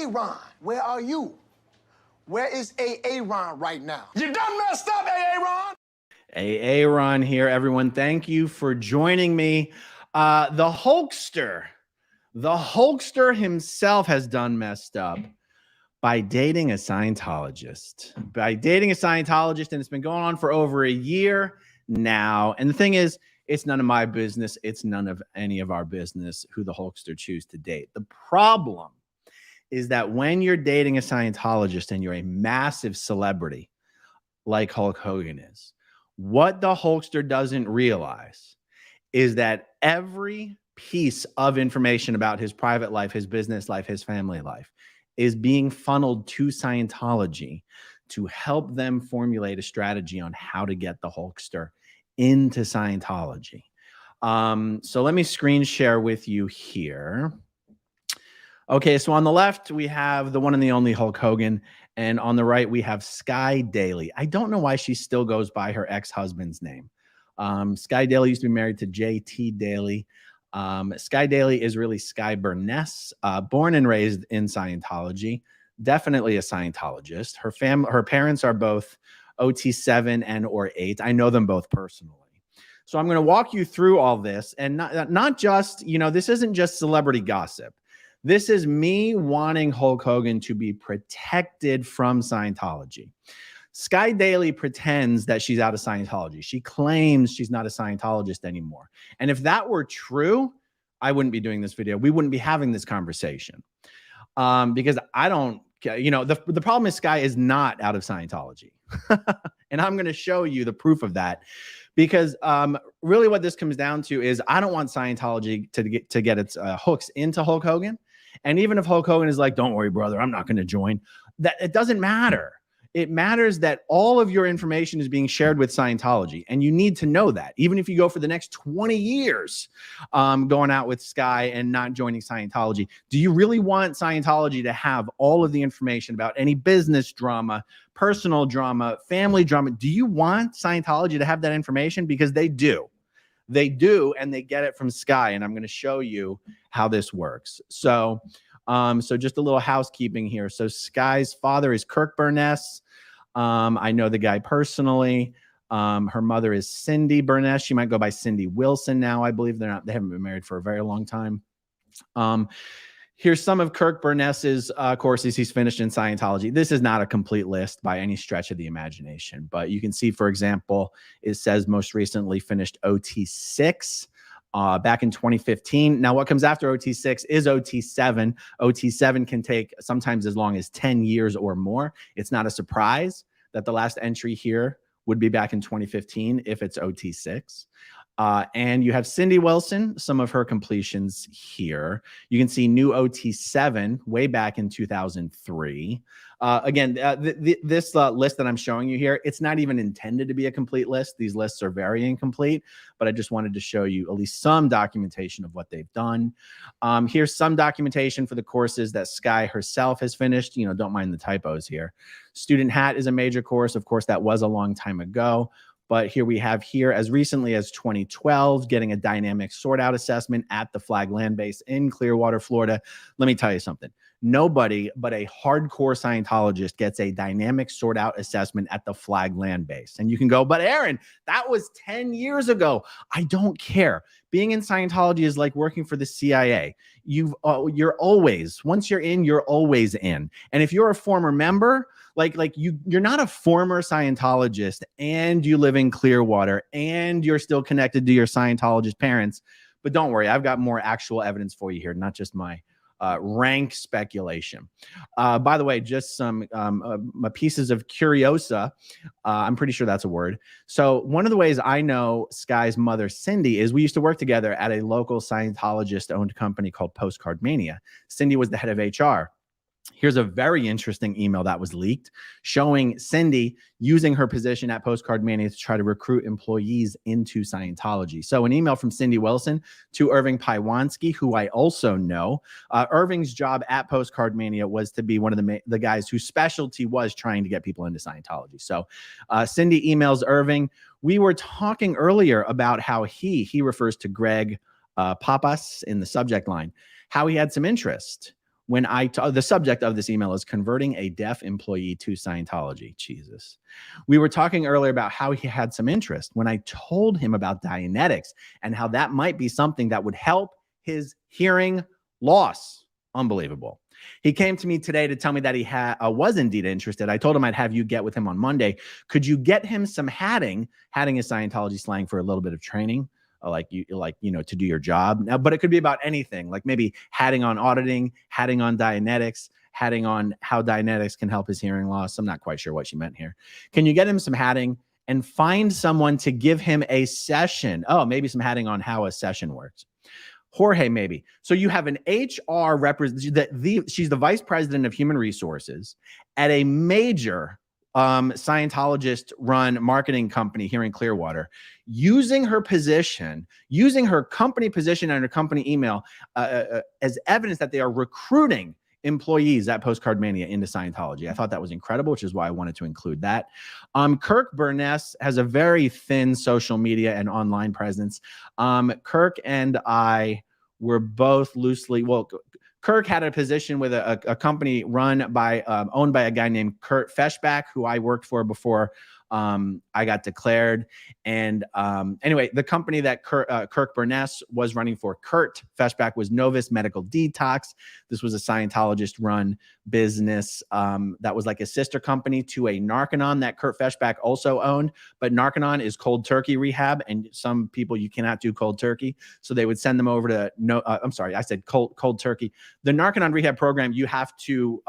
Ron, where are you? Where is Ron right now? You done messed up, Ron. Ron here, everyone. Thank you for joining me. The Hulkster himself has done messed up by dating a Scientologist. And it's been going on for over a year now. And the thing is, it's none of my business. It's none of any of our business who the Hulkster choose to date. The problem is that when you're dating a Scientologist and you're a massive celebrity like Hulk Hogan is, what the Hulkster doesn't realize is that every piece of information about his private life, his business life, his family life is being funneled to Scientology to help them formulate a strategy on how to get the Hulkster into Scientology. So let me screen share with you here. Okay, so on the left, we have the one and the only Hulk Hogan. And on the right, we have Sky Daily. I don't know why she still goes by her ex-husband's name. Sky Daily used to be married to J.T. Daily. Sky Daily is really Sky Burness, born and raised in Scientology, definitely a Scientologist. Her parents are both OT7 and or 8. I know them both personally. So I'm going to walk you through all this, and not just, this isn't just celebrity gossip. This is me wanting Hulk Hogan to be protected from Scientology. Sky Daily pretends that she's out of Scientology. She claims she's not a Scientologist anymore. And if that were true, I wouldn't be doing this video. We wouldn't be having this conversation because I don't, the problem is Sky is not out of Scientology. And I'm going to show you the proof of that because really what this comes down to is I don't want Scientology to get its hooks into Hulk Hogan. And even if Hulk Hogan is like, don't worry, brother, I'm not going to join, that it doesn't matter. It matters that all of your information is being shared with Scientology. And you need to know that. Even if you go for the next 20 years going out with Sky and not joining Scientology, do you really want Scientology to have all of the information about any business drama, personal drama, family drama? Do you want Scientology to have that information? Because they do. They do, and they get it from Sky. And I'm going to show you how this works. So just a little housekeeping here. So Sky's father is Kirk Burness. I know the guy personally. Her mother is Cindy Burness. She might go by Cindy Wilson now. I believe they haven't been married for a very long time. Here's some of Kirk Burness's courses he's finished in Scientology. This is not a complete list by any stretch of the imagination, but you can see, for example, it says most recently finished OT6 back in 2015. Now, what comes after OT6 is OT7. OT7 can take sometimes as long as 10 years or more. It's not a surprise that the last entry here would be back in 2015 if it's OT6. And you have Cindy Wilson, some of her completions here. You can see new OT7 way back in 2003. Again, this list that I'm showing you here, it's not even intended to be a complete list. These lists are very incomplete, but I just wanted to show you at least some documentation of what they've done. Here's some documentation for the courses that Sky herself has finished. Don't mind the typos here. Student Hat is a major course. Of course, that was a long time ago. But here we have here as recently as 2012, getting a dynamic sort out assessment at the Flag Land Base in Clearwater, Florida. Let me tell you something. Nobody but a hardcore Scientologist gets a dynamic sort out assessment at the Flag Land Base. And you can go, but Aaron, that was 10 years ago. I don't care. Being in Scientology is like working for the CIA. You're always, once you're in, you're always in. And if you're a former member, you're not a former Scientologist and you live in Clearwater and you're still connected to your Scientologist parents. But don't worry, I've got more actual evidence for you here, not just my rank speculation. By the way, just some pieces of curiosa. I'm pretty sure that's a word. So one of the ways I know Sky's mother, Cindy, is we used to work together at a local Scientologist-owned company called Postcard Mania. Cindy was the head of HR. Here's a very interesting email that was leaked showing Cindy using her position at Postcard Mania to try to recruit employees into Scientology. So an email from Cindy Wilson to Irving Paiwansky, who I also know. Irving's job at Postcard Mania was to be one of the guys whose specialty was trying to get people into Scientology. So Cindy emails Irving. We were talking earlier about how he refers to Greg Papas in the subject line, how he had some interest. when the subject of this email is converting a deaf employee to Scientology. Jesus. We were talking earlier about how he had some interest. When I told him about Dianetics and how that might be something that would help his hearing loss. Unbelievable. He came to me today to tell me that he was indeed interested. I told him I'd have you get with him on Monday. Could you get him some hatting? Hatting is Scientology slang for a little bit of training, to do your job. Now, but it could be about anything, like maybe hatting on auditing, hatting on Dianetics, hatting on how Dianetics can help his hearing loss. I'm not quite sure what she meant here. Can you get him some hatting and find someone to give him a session? Oh, maybe some hatting on how a session works. Jorge, maybe. So you have an HR representative, she's the vice president of human resources at a major Scientologist run marketing company here in Clearwater, using her position, using her company position and her company email as evidence that they are recruiting employees at Postcard Mania into Scientology. I thought that was incredible, which is why I wanted to include that. Kirk Burness has a very thin social media and online presence. Kirk and I were both loosely, Kirk had a position with a company owned by a guy named Kurt Feshbach, who I worked for before I got declared. And anyway, the company that Kirk Burness was running for, Kurt Feshbach, was Novus Medical Detox. This was a Scientologist-run business that was like a sister company to a Narconon that Kurt Feshbach also owned. But Narconon is cold turkey rehab, and some people, you cannot do cold turkey. So they would send them over to, I'm sorry, I said cold turkey. The Narconon rehab program, you have to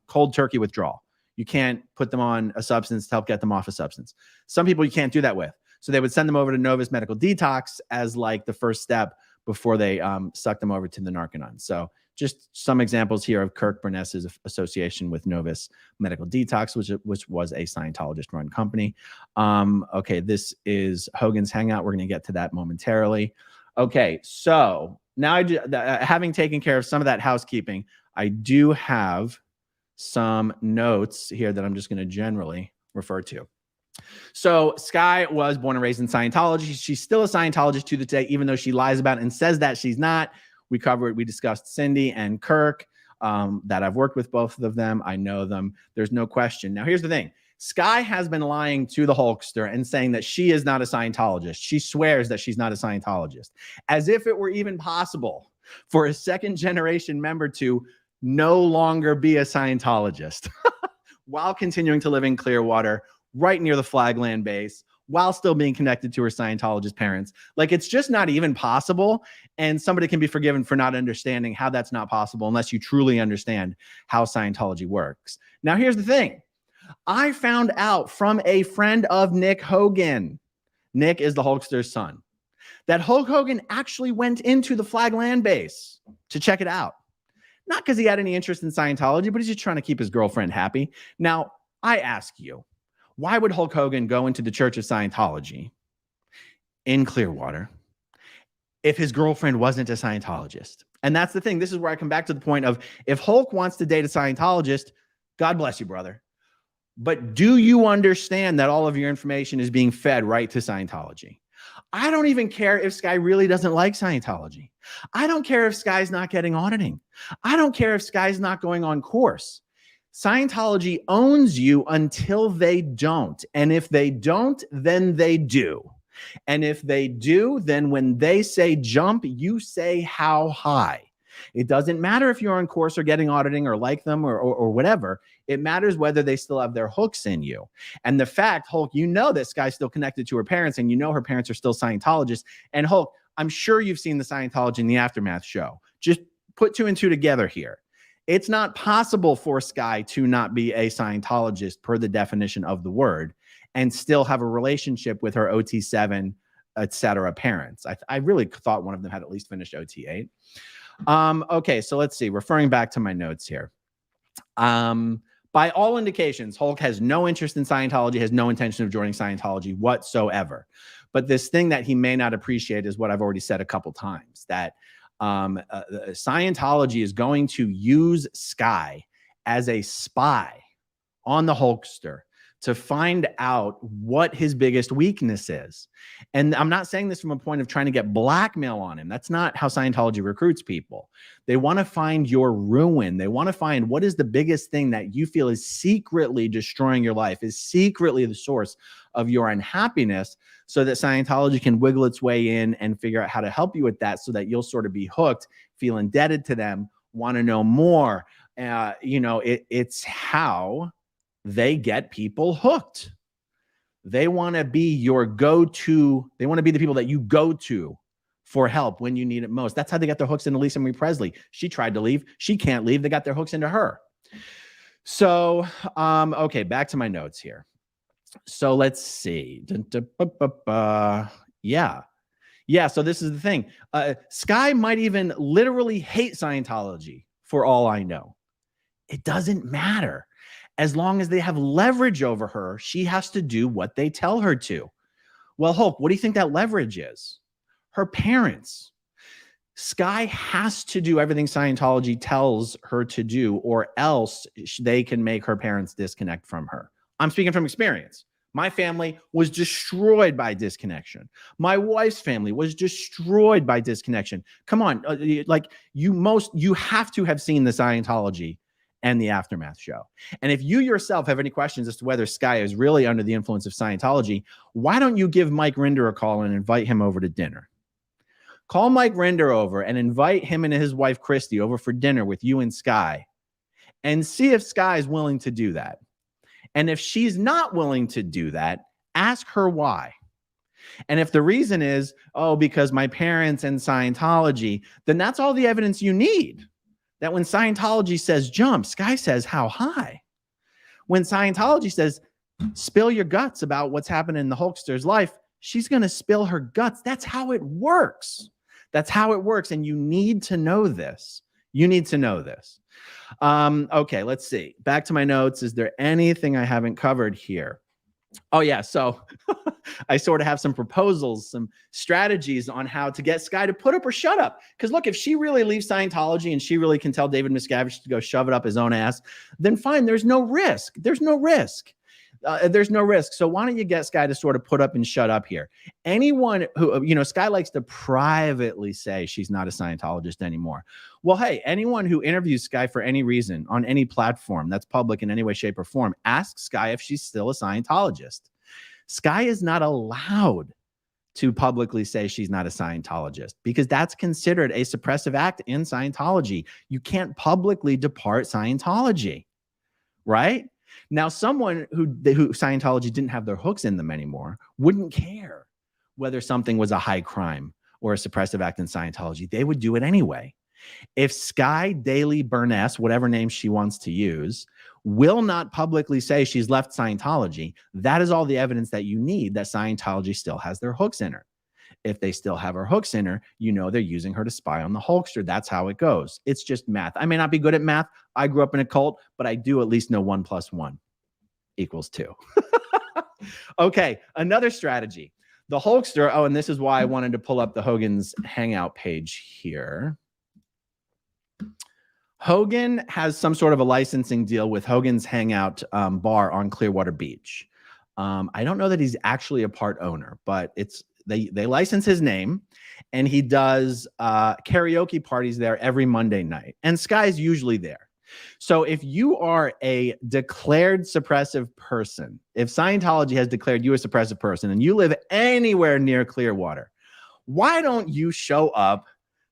cold turkey withdrawal. You can't put them on a substance to help get them off a substance. Some people you can't do that with. So they would send them over to Novus Medical Detox as like the first step before they suck them over to the Narconon. So just some examples here of Kirk Burness's association with Novus Medical Detox, which was a Scientologist-run company. Okay, this is Hogan's Hangout. We're going to get to that momentarily. Okay, so now having taken care of some of that housekeeping, I do have some notes here that I'm just going to generally refer to. So Sky was born and raised in Scientology. She's still a Scientologist to this day, even though she lies about it and says that she's not. We discussed Cindy and Kirk, that I've worked with both of them. I know them. There's no question. Now, here's the thing. Sky has been lying to the Hulkster and saying that she is not a Scientologist. She swears that she's not a Scientologist, as if it were even possible for a second generation member to no longer be a Scientologist while continuing to live in Clearwater, right near the Flagland base, while still being connected to her Scientologist parents. Like, it's just not even possible. And somebody can be forgiven for not understanding how that's not possible unless you truly understand how Scientology works. Now, here's the thing. I found out from a friend of Nick Hogan. Nick is the Hulkster's son. That Hulk Hogan actually went into the Flagland base to check it out. Not because he had any interest in Scientology, but he's just trying to keep his girlfriend happy. Now, I ask you, why would Hulk Hogan go into the Church of Scientology in Clearwater if his girlfriend wasn't a Scientologist? And that's the thing. This is where I come back to the point of, if Hulk wants to date a Scientologist, God bless you, brother. But do you understand that all of your information is being fed right to Scientology? I don't even care if Sky really doesn't like Scientology. I don't care if Sky's not getting auditing. I don't care if Sky's not going on course. Scientology owns you until they don't. And if they don't, then they do. And if they do, then when they say jump, you say how high. It doesn't matter if you're on course or getting auditing or like them or whatever. It matters whether they still have their hooks in you. And the fact, Hulk, you know this guy's still connected to her parents, and you know her parents are still Scientologists. And Hulk, I'm sure you've seen the Scientology in the Aftermath show. Just put two and two together here. It's not possible for Sky to not be a Scientologist per the definition of the word and still have a relationship with her OT7, etc. parents. I really thought one of them had at least finished OT8. Okay, so let's see. Referring back to my notes here. By all indications, Hulk has no interest in Scientology, has no intention of joining Scientology whatsoever. But this thing that he may not appreciate is what I've already said a couple times, that Scientology is going to use Sky as a spy on the Hulkster to find out what his biggest weakness is. And I'm not saying this from a point of trying to get blackmail on him. That's not how Scientology recruits people. They want to find your ruin. They want to find what is the biggest thing that you feel is secretly destroying your life, is secretly the source of your unhappiness, so that Scientology can wiggle its way in and figure out how to help you with that, so that you'll sort of be hooked, feel indebted to them, want to know more. It's how they get people hooked. They want to be your go-to. They want to be the people that you go to for help when you need it most. That's how they got their hooks into Lisa Marie Presley. She tried to leave. She can't leave. They got their hooks into her. So, okay, back to my notes here. So let's see. Yeah. So this is the thing. Sky might even literally hate Scientology for all I know. It doesn't matter. As long as they have leverage over her, she has to do what they tell her to. Well, Hulk, what do you think that leverage is? Her parents. Sky has to do everything Scientology tells her to do, or else they can make her parents disconnect from her. I'm speaking from experience. My family was destroyed by disconnection. My wife's family was destroyed by disconnection. Come on, you have to have seen the Scientology and the Aftermath show. And if you yourself have any questions as to whether Sky is really under the influence of Scientology, why don't you give Mike Rinder a call and invite him over to dinner? Call Mike Rinder over and invite him and his wife, Christy, over for dinner with you and Sky, and see if Sky is willing to do that. And if she's not willing to do that, ask her why. And if the reason is, because my parents and Scientology, then that's all the evidence you need. That when Scientology says jump, Sky says how high. When Scientology says spill your guts about what's happened in the Hulkster's life, she's going to spill her guts. That's how it works. That's how it works. And you need to know this. You need to know this. Okay, let's see. Back to my notes. Is there anything I haven't covered here? Oh, yeah. So I sort of have some proposals, some strategies on how to get Sky to put up or shut up. Because look, if she really leaves Scientology and she really can tell David Miscavige to go shove it up his own ass, then fine. There's no risk. There's no risk. There's no risk. So why don't you get Sky to sort of put up and shut up here? Anyone who, Sky likes to privately say she's not a Scientologist anymore. Well, hey, anyone who interviews Sky for any reason on any platform that's public in any way, shape, or form, ask Sky if she's still a Scientologist. Sky is not allowed to publicly say she's not a Scientologist because that's considered a suppressive act in Scientology. You can't publicly depart Scientology, right? Now, someone who Scientology didn't have their hooks in them anymore wouldn't care whether something was a high crime or a suppressive act in Scientology. They would do it anyway. If Sky Daily Burness, whatever name she wants to use, will not publicly say she's left Scientology, that is all the evidence that you need that Scientology still has their hooks in her. If they still have her hooks in her, they're using her to spy on the Hulkster. That's how it goes. It's just math. I may not be good at math. I grew up in a cult, but I do at least know 1 + 1 = 2. Okay, another strategy. The Hulkster, and this is why I wanted to pull up the Hogan's Hangout page here. Hogan has some sort of a licensing deal with Hogan's Hangout bar on Clearwater Beach. I don't know that he's actually a part owner, but they license his name, and he does karaoke parties there every Monday night, and Sky's usually there. So if you are a declared suppressive person, if Scientology has declared you a suppressive person and you live anywhere near Clearwater, why don't you show up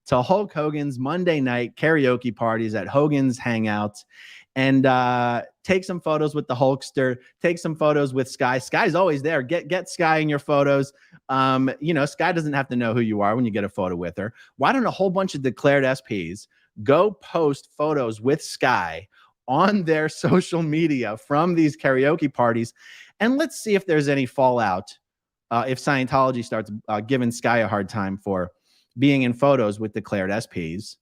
to Hulk Hogan's Monday night karaoke parties at Hogan's Hangouts and take some photos with the Hulkster, take some photos with Sky. Sky's always there. Get Sky in your photos. Sky doesn't have to know who you are when you get a photo with her. Why don't a whole bunch of declared SPs go post photos with Sky on their social media from these karaoke parties, and let's see if there's any fallout if Scientology starts giving Sky a hard time for being in photos with declared SPs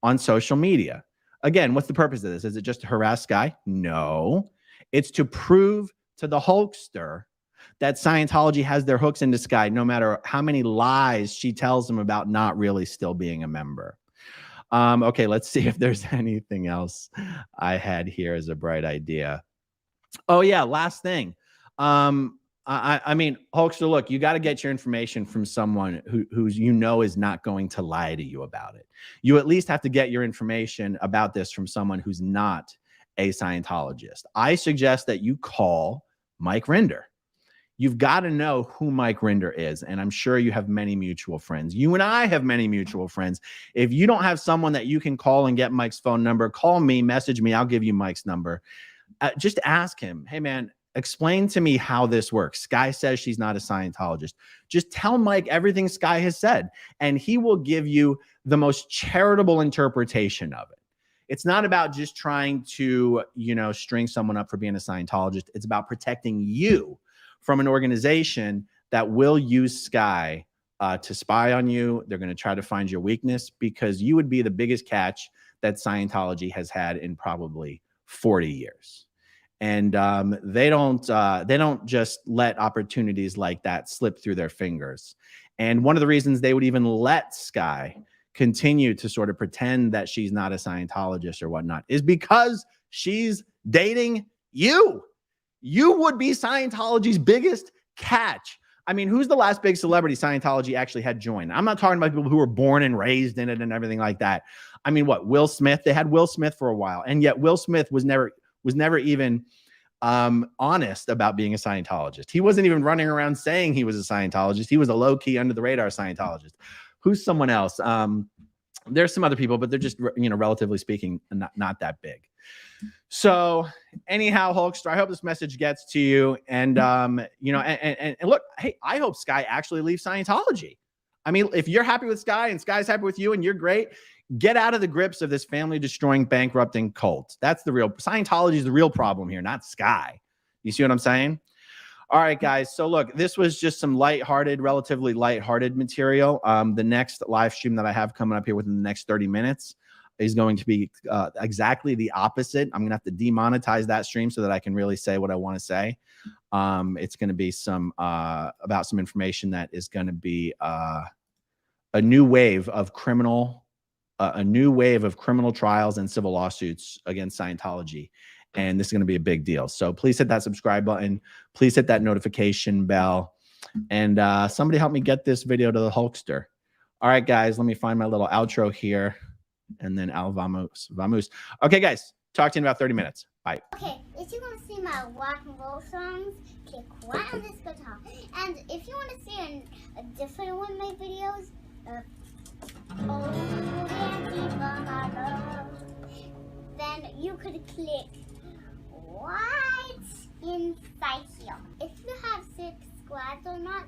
on social media. Again, what's the purpose of this? Is it just to harass Sky? No. It's to prove to the Hulkster that Scientology has their hooks into Sky, no matter how many lies she tells them about not really still being a member. Okay, let's see if there's anything else I had here as a bright idea. Oh, yeah, last thing. I mean, Hulkster, look, you got to get your information from someone who's is not going to lie to you about it. You at least have to get your information about this from someone who's not a Scientologist. I suggest that you call Mike Rinder. You've got to know who Mike Rinder is, and I'm sure you have many mutual friends. You and I have many mutual friends. If you don't have someone that you can call and get Mike's phone number, call me, message me. I'll give you Mike's number. Just ask him, hey, man, explain to me how this works. Sky says she's not a Scientologist. Just tell Mike everything Sky has said, and he will give you the most charitable interpretation of it. It's not about just trying to, string someone up for being a Scientologist. It's about protecting you from an organization that will use Sky to spy on you. They're going to try to find your weakness because you would be the biggest catch that Scientology has had in probably 40 years. And they don't just let opportunities like that slip through their fingers. And one of the reasons they would even let Sky continue to sort of pretend that she's not a Scientologist or whatnot is because she's dating you. You would be Scientology's biggest catch. I mean, who's the last big celebrity Scientology actually had join? I'm not talking about people who were born and raised in it and everything like that. I mean, what, Will Smith? They had Will Smith for a while, and yet Will Smith was never even honest about being a Scientologist. He wasn't even running around saying he was a Scientologist. He was a low-key, under-the-radar Scientologist. Who's someone else? There's some other people, but they're just, relatively speaking, not that big. So anyhow, Hulkster, I hope this message gets to you. And, and look, hey, I hope Sky actually leaves Scientology. I mean, if you're happy with Sky and Sky's happy with you and you're great, get out of the grips of this family-destroying, bankrupting cult. That's the real, Scientology is the real problem here, not Sky. You see what I'm saying? All right, guys. So look, this was just some relatively lighthearted material. The next live stream that I have coming up here within the next 30 minutes is going to be exactly the opposite. I'm going to have to demonetize that stream so that I can really say what I want to say. It's going to be about some information that is going to be a new wave of criminal trials and civil lawsuits against Scientology. And this is going to be a big deal. So please hit that subscribe button. Please hit that notification bell. And somebody help me get this video to the Hulkster. All right, guys, let me find my little outro here. And then Al vamos. Okay, guys, talk to you in about 30 minutes. Bye. Okay, if you want to see my rock and roll songs, click right on this guitar. And if you want to see a different one of my videos, then you could click right inside here. If you have subscribed or not,